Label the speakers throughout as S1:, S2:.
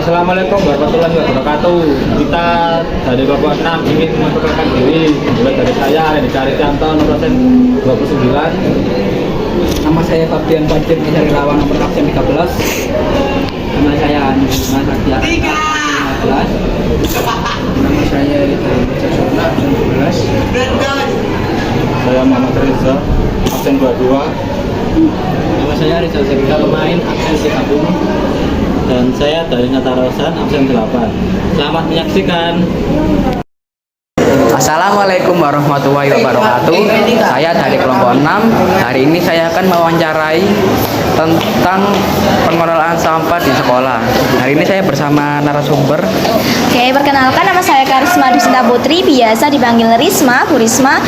S1: Assalamualaikum warahmatullahi wabarakatuh. Kita dari kelompok 6 ingin memperkenalkan diri. Mulai dari saya, Rendy Canto, nomor absen 29.
S2: Nama saya Fabian Fadil dari Lawang, nomor absen 13. Nama saya Mas Aktia 15. Nama saya Rita Jasona, absen 12.
S1: Saya Muhammad Reza, absen 22.
S2: Nama saya Rizal Zerika, pemain absen 30.
S1: Dan saya dari Natarosan, absen 8. Selamat menyaksikan.
S3: Assalamualaikum warahmatullahi wabarakatuh. Saya dari kelompok 6. Hari ini saya akan mewawancarai tentang pengelolaan sampah di sekolah. Hari ini saya bersama narasumber.
S4: Oke, perkenalkan nama saya Karisma Dusinta Putri, biasa dipanggil Risma, Bu Risma.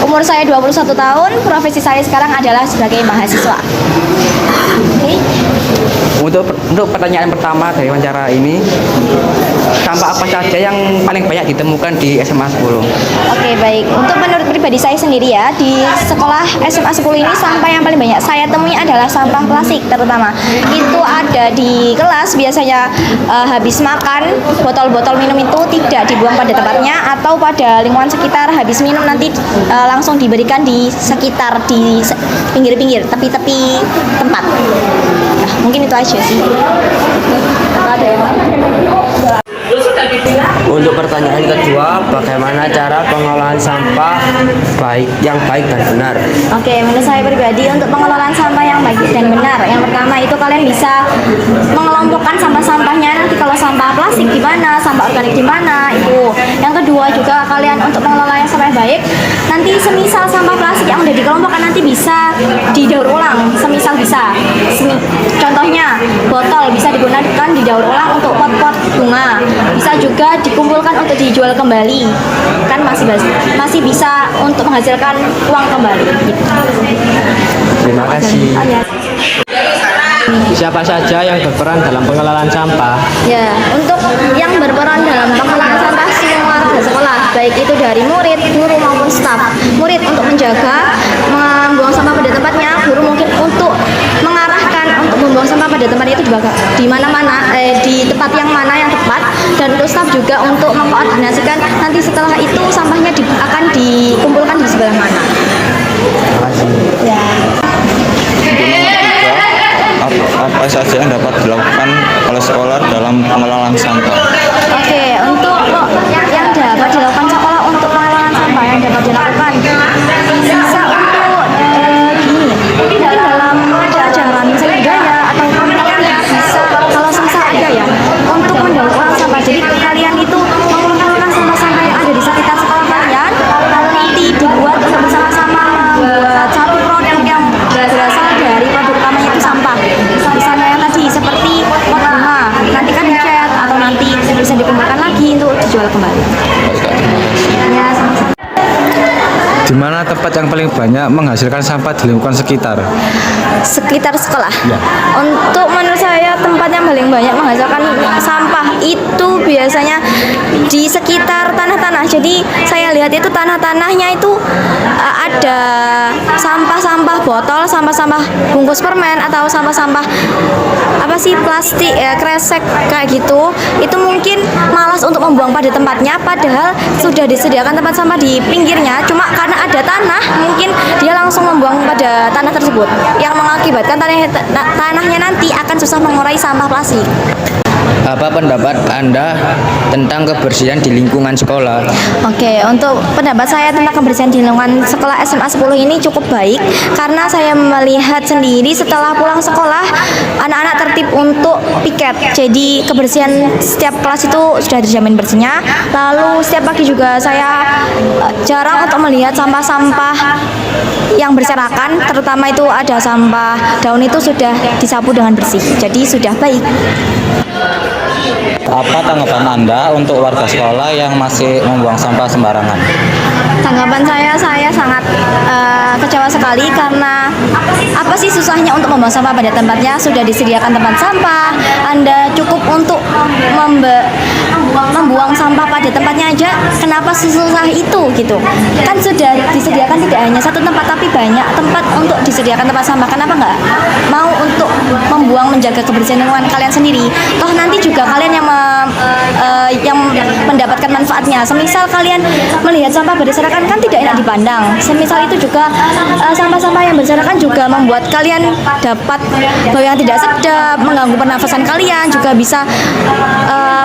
S4: Umur saya 21 tahun, profesi saya sekarang adalah sebagai mahasiswa. Oke.
S3: Untuk pertanyaan pertama dari wawancara ini, sampah apa saja yang paling banyak ditemukan di SMA 10?
S4: Oke, baik. Untuk menurut pribadi saya sendiri ya, di sekolah SMA 10 ini sampah yang paling banyak saya temui adalah sampah plastik terutama. Itu ada di kelas biasanya habis makan, botol-botol minum itu tidak dibuang pada tempatnya atau pada lingkungan sekitar, habis minum nanti langsung diberikan di sekitar di pinggir-pinggir, tepi-tepi tempat. Nah, mungkin itu aja sih.
S3: Untuk pertanyaan kedua, bagaimana cara pengelolaan sampah yang baik dan benar?
S4: Oke, menurut saya pribadi untuk pengelolaan sampah yang baik dan benar, yang pertama itu kalian bisa mengelompokkan sampah-sampahnya. Nanti kalau sampah plastik di mana, sampah organik di mana, itu. Yang kedua juga kalian untuk mengelola yang sampah yang baik, nanti semisal sampah plastik yang udah dikelompokkan nanti bisa didaur ulang, semisal bisa. Contohnya botol bisa digunakan didaur ulang untuk pot-pot bunga, bisa juga dikumpulkan untuk dijual kembali, kan masih bisa untuk menghasilkan uang kembali gitu.
S3: Terima kasih.
S4: Oh, ya.
S1: Siapa saja yang berperan dalam pengelolaan sampah?
S4: Ya, untuk yang berperan dalam pengelolaan sampah semua warga sekolah, baik itu dari murid, guru maupun staf. Murid untuk menjaga membuang sampah pada tempatnya, guru mungkin untuk mengarahkan untuk membuang sampah pada tempat itu di mana-mana, di tempat yang mana yang tepat, dan untuk staf juga untuk mengkoordinasikan nanti setelah itu sampahnya akan dikumpulkan di sebelah mana.
S3: Terima kasih.
S4: Ya.
S1: Apa saja yang dapat dilakukan oleh sekolah dalam pengelolaan sampah?
S4: Oke, untuk yang dapat dilakukan sekolah untuk pengelolaan sampah yang dapat dilakukan bisa untuk gini, mungkin dalam pelajaran misalnya budaya atau pendidikannya bisa kalau semisal ada ya untuk mendaur ulang sampah. Jadi kalian itu mengumpulkan sampah-sampah yang ada di sekitar sekolah kalian, lalu nanti dibuat bersama-sama membuat satu produk yang berasal dari produk utamanya itu sampah. Misalnya yang tadi seperti pot bunga, nanti kan dicat atau nanti bisa dikumpulkan lagi untuk dijual kembali. Ya, sama-sama.
S1: Di mana tempat yang paling banyak menghasilkan sampah di lingkungan sekitar?
S4: Sekitar sekolah.
S1: Ya.
S4: Untuk menurut saya tempat yang paling banyak menghasilkan sampah itu biasanya di sekitar tanah-tanah. Jadi saya lihat itu tanah-tanahnya itu ada sampah-sampah botol, sampah-sampah bungkus permen atau sampah-sampah apa sih plastik ya, kresek kayak gitu. Itu mungkin malas untuk membuang pada tempatnya padahal sudah disediakan tempat sampah di pinggirnya. Cuma karena ada tanah, mungkin dia langsung membuang pada tanah tersebut yang mengakibatkan tanahnya nanti akan susah mengurai sampah plastik.
S3: Apa pendapat Anda tentang kebersihan di lingkungan sekolah?
S4: Oke, untuk pendapat saya tentang kebersihan di lingkungan sekolah SMA 10 ini cukup baik karena saya melihat sendiri setelah pulang sekolah anak-anak tertib untuk piket. Jadi kebersihan setiap kelas itu sudah dijamin bersihnya. Lalu setiap pagi juga saya jarang untuk melihat sampah-sampah yang berserakan, terutama itu ada sampah daun itu sudah disapu dengan bersih. Jadi sudah baik.
S1: Apa tanggapan Anda untuk warga sekolah yang masih membuang sampah sembarangan?
S4: Tanggapan saya sangat kecewa sekali karena apa sih susahnya untuk membuang sampah pada tempatnya, sudah disediakan tempat sampah, Anda cukup untuk membuang sampah pada tempatnya aja, kenapa sesusah itu gitu? Kan sudah disediakan tidak hanya satu tempat tapi banyak tempat untuk disediakan tempat sampah, kenapa nggak mau untuk membuang, menjaga kebersihan lingkungan kalian sendiri? Toh nanti juga kalian tempatnya. Semisal kalian melihat sampah berserakan kan tidak enak dipandang. Semisal itu juga sampah-sampah yang berserakan juga membuat kalian dapat bau yang tidak sedap, mengganggu pernafasan kalian, juga bisa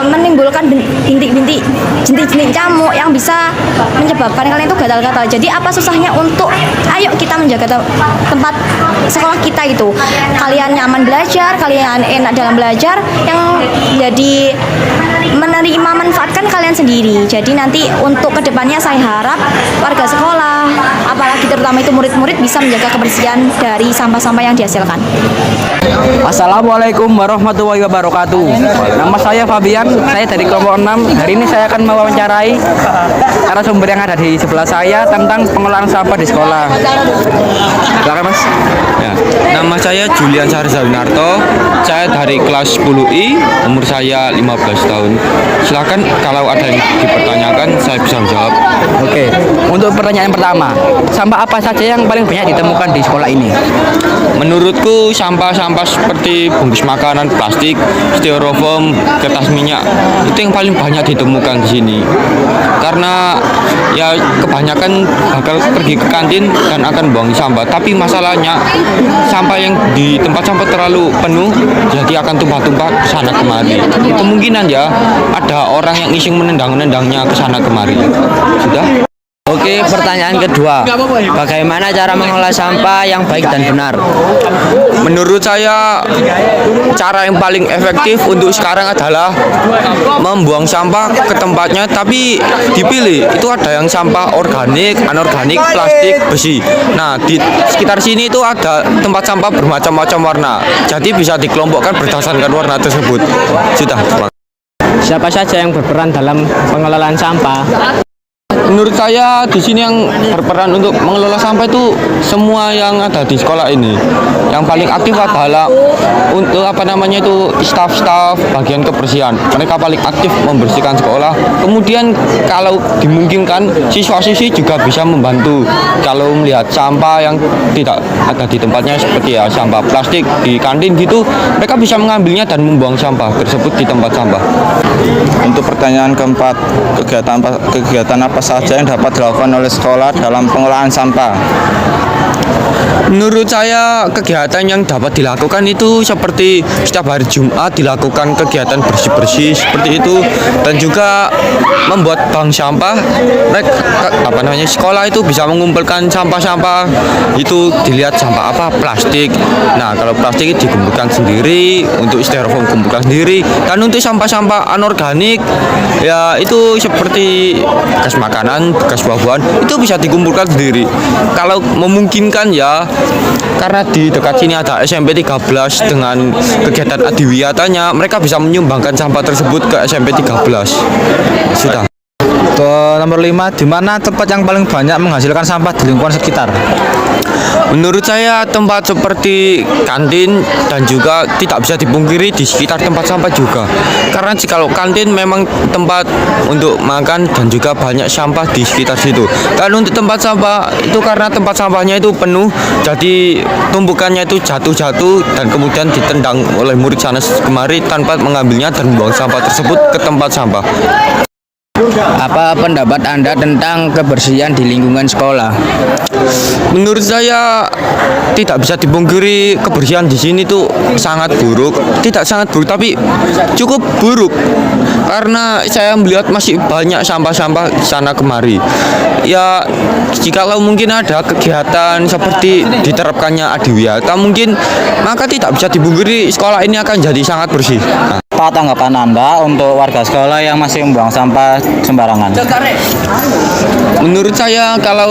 S4: menimbulkan bintik-bintik jentik-jentik nyamuk yang bisa menyebabkan kalian itu gatal-gatal. Jadi apa susahnya untuk ayo kita menjaga tempat sekolah kita itu. Kalian nyaman belajar, kalian enak dalam belajar, yang jadi menerima manfaatkan kalian sendiri. Jadi nanti untuk kedepannya saya harap warga sekolah, apalagi terutama itu murid-murid, bisa menjaga kebersihan dari sampah-sampah yang dihasilkan.
S3: Assalamualaikum warahmatullahi wabarakatuh. Nama saya Fabian, saya dari kelompok 6. Hari ini saya akan mewawancarai narasumber yang ada di sebelah saya tentang pengelolaan sampah di sekolah. Silakan Mas.
S5: Ya, nama saya Julian Sarzawinarto. Saya dari kelas 10I, umur saya 15 tahun. Silakan kalau ada yang dipertanyakan saya bisa menjawab.
S3: Oke, untuk pertanyaan pertama, sampah apa saja yang paling banyak ditemukan di sekolah ini?
S5: Menurutku sampah-sampah seperti bungkus makanan, plastik, styrofoam, kertas minyak itu yang paling banyak ditemukan di sini. Karena ya kebanyakan bakal pergi ke kantin dan akan buang sampah. Tapi masalahnya sampah yang di tempat sampah terlalu penuh, jadi akan tumpah-tumpah ke sana kemari. Kemungkinan ya ada orang yang iseng menendang-nendangnya ke sana kemari. Sudah?
S3: Oke, pertanyaan kedua, bagaimana cara mengolah sampah yang baik dan benar?
S5: Menurut saya cara yang paling efektif untuk sekarang adalah membuang sampah ke tempatnya, tapi dipilih. Itu ada yang sampah organik, anorganik, plastik, besi. Nah, di sekitar sini itu ada tempat sampah bermacam-macam warna. Jadi bisa dikelompokkan berdasarkan warna tersebut. Sudah.
S3: Siapa saja yang berperan dalam pengelolaan sampah?
S5: Menurut saya di sini yang berperan untuk mengelola sampah itu semua yang ada di sekolah ini. Yang paling aktif adalah untuk staf-staf bagian kebersihan. Mereka paling aktif membersihkan sekolah. Kemudian kalau dimungkinkan siswa-siswi juga bisa membantu kalau melihat sampah yang tidak ada di tempatnya, seperti ya sampah plastik di kantin gitu, mereka bisa mengambilnya dan membuang sampah tersebut di tempat sampah.
S6: Untuk pertanyaan keempat, kegiatan apa saja yang dapat dilakukan oleh sekolah dalam pengelolaan sampah?
S5: Menurut saya kegiatan yang dapat dilakukan itu seperti setiap hari Jumat dilakukan kegiatan bersih-bersih seperti itu, dan juga membuat bank sampah. Mereka sekolah itu bisa mengumpulkan sampah-sampah itu, dilihat sampah apa, plastik. Nah, kalau plastik itu dikumpulkan sendiri, untuk styrofoam kumpulkan sendiri, dan untuk sampah-sampah anorganik ya itu seperti bekas makanan, bekas buah-buahan itu bisa dikumpulkan sendiri. Kalau memungkinkan ya, karena di dekat sini ada SMP 13 dengan kegiatan adiwiyatanya, mereka bisa menyumbangkan sampah tersebut ke SMP 13. Sudah.
S6: Nomor 5, di mana tempat yang paling banyak menghasilkan sampah di lingkungan sekitar?
S5: Menurut saya tempat seperti kantin, dan juga tidak bisa dipungkiri di sekitar tempat sampah juga. Karena jikalau kantin memang tempat untuk makan dan juga banyak sampah di sekitar situ. Dan untuk tempat sampah itu karena tempat sampahnya itu penuh, jadi tumpukannya itu jatuh-jatuh dan kemudian ditendang oleh murid sana kemari tanpa mengambilnya dan membuang sampah tersebut ke tempat sampah.
S3: Apa pendapat Anda tentang kebersihan di lingkungan sekolah?
S5: Menurut saya tidak bisa dipungkiri kebersihan di sini tuh sangat buruk. Tidak sangat buruk, tapi cukup buruk. Karena saya melihat masih banyak sampah-sampah sana kemari. Ya, jikalau mungkin ada kegiatan seperti diterapkannya adiwiyata mungkin, maka tidak bisa dipungkiri sekolah ini akan jadi sangat bersih. Nah.
S6: Apa tanggapan Anda untuk warga sekolah yang masih membuang sampah sembarangan?
S5: Menurut saya kalau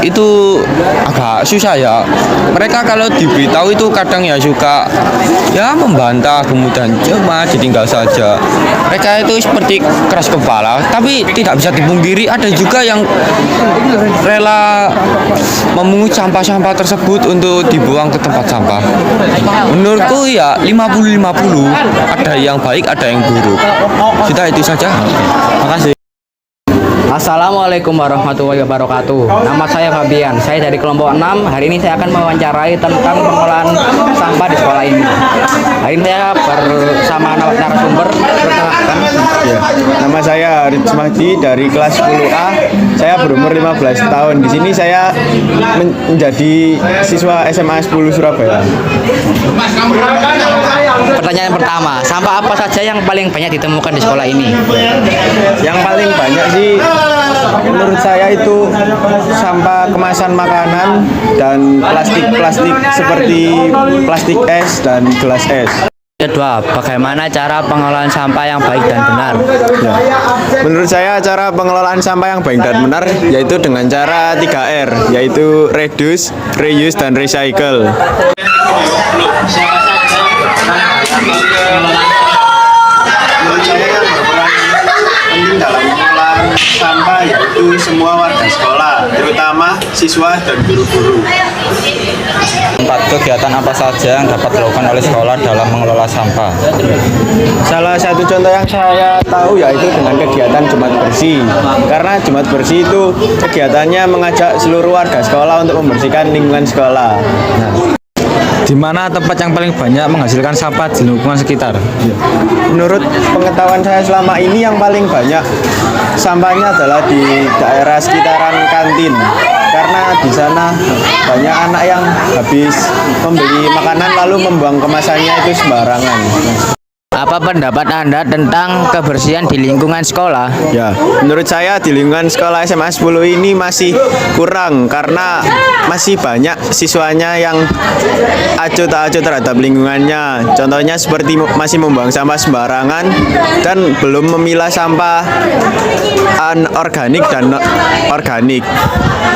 S5: itu agak susah ya. Mereka kalau diberitahu itu kadang ya suka ya membantah, kemudian cuma ditinggal saja. Mereka itu seperti keras kepala, tapi tidak bisa dipungkiri ada juga yang rela memungut sampah-sampah tersebut untuk dibuang ke tempat sampah. Menurutku ya 50-50, ada yang baik, ada yang buruk. Sudah, itu saja.
S6: Makasih.
S3: Assalamualaikum warahmatullahi wabarakatuh. Nama saya Fabian. Saya dari kelompok 6. Hari ini saya akan mewawancarai tentang pengolahan sampah di sekolah ini. Hari ini saya bersama narasumber. Perkenalkan.
S6: Ya, nama saya Rizky Mahdi dari kelas 10A. Saya berumur 15 tahun. Di sini saya menjadi siswa SMA 10 Surabaya.
S3: Pertanyaan pertama, sampah apa saja yang paling banyak ditemukan di sekolah ini?
S6: Yang paling banyak sih menurut saya itu sampah kemasan makanan dan plastik-plastik seperti plastik es dan gelas es.
S3: Kedua, bagaimana cara pengelolaan sampah yang baik dan benar?
S6: Ya. Menurut saya cara pengelolaan sampah yang baik dan benar yaitu dengan cara 3R, yaitu reduce, reuse, dan recycle. Menurut saya yang berperan penting dalam pengelolaan sampah yaitu semua warga sekolah, terutama siswa dan guru-guru.
S7: 4. Kegiatan apa saja yang dapat dilakukan oleh sekolah dalam mengelola sampah?
S6: Salah satu contoh yang saya tahu yaitu dengan kegiatan Jumat Bersih. Karena Jumat Bersih itu kegiatannya mengajak seluruh warga sekolah untuk membersihkan lingkungan sekolah.
S1: Di mana tempat yang paling banyak menghasilkan sampah di lingkungan sekitar?
S6: Menurut pengetahuan saya selama ini yang paling banyak sampahnya adalah di daerah sekitaran kantin. Karena di sana banyak anak yang habis membeli makanan lalu membuang kemasannya itu sembarangan.
S3: Apa pendapat Anda tentang kebersihan di lingkungan sekolah?
S6: Ya, menurut saya di lingkungan sekolah SMA 10 ini masih kurang karena masih banyak siswanya yang acuh tak acuh terhadap lingkungannya. Contohnya seperti masih membuang sampah sembarangan dan belum memilah sampah anorganik dan organik.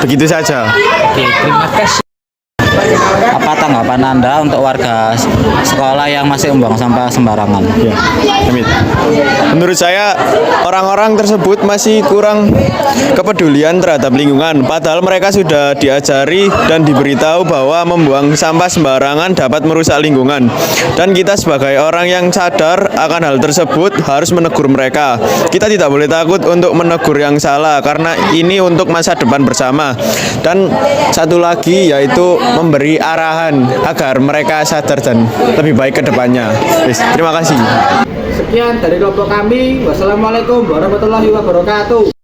S6: Begitu saja.
S3: Oke, terima kasih.
S7: Apa tanggapan Anda untuk warga sekolah yang masih membuang sampah sembarangan?
S6: Ya, amin. Menurut saya orang-orang tersebut masih kurang kepedulian terhadap lingkungan. Padahal mereka sudah diajari dan diberitahu bahwa membuang sampah sembarangan dapat merusak lingkungan. Dan kita sebagai orang yang sadar akan hal tersebut harus menegur mereka. Kita tidak boleh takut untuk menegur yang salah karena ini untuk masa depan bersama. Dan satu lagi yaitu memberi arahan agar mereka sadar dan lebih baik ke depannya. Terima kasih.
S2: Sekian dari kelompok kami. Wassalamualaikum warahmatullahi wabarakatuh.